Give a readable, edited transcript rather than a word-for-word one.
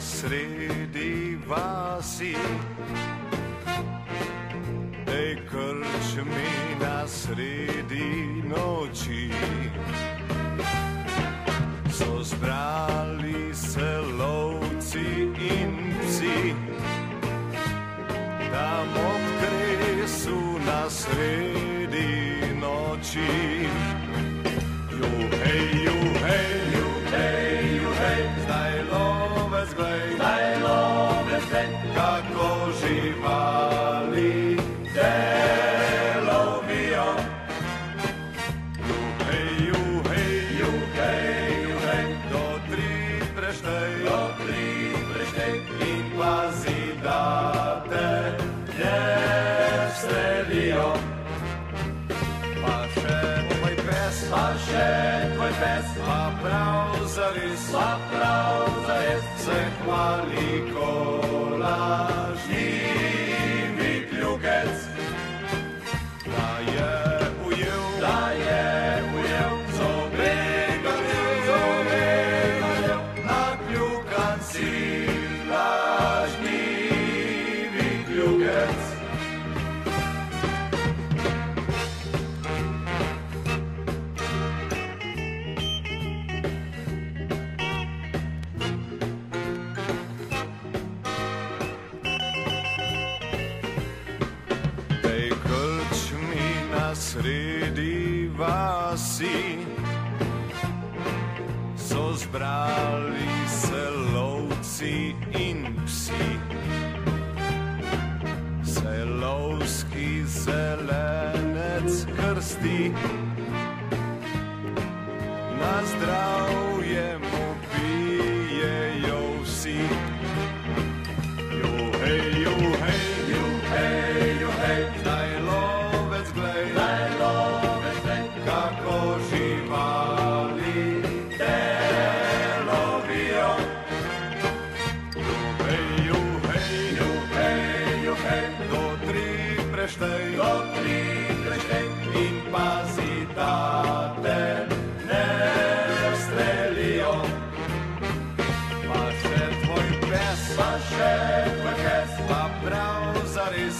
sredi vasi, tej krčmi na sredi noči. So zbrali se lovci in psi, tam ob kresu na sredi noči. Juhej, juhej, juhej, juhej, zdaj lovec glej, kako živali delovijo. Juhej, juhej, juhej, juhej, do tri preštej, in pazi, da te ne strelijo. Pa še tvoj pes, pa prav zares, se hvali kolažnivi kljukec. Da je ujel, zobega lev, nakljukan si lažnivi kljukec. Sredi vasi so zbrali se lovci in psi, se lovski zelenec krsti, na zdravje mu pijejo vsi. Juhej, juhej, juhej, juhej, zdaj lovec glej, kako živali delovijo. Juhej, juhej, juhej, juhej, do tri preštej, in pazi, da te ne strelijo. Pa še tvoj pes, pa prav zares,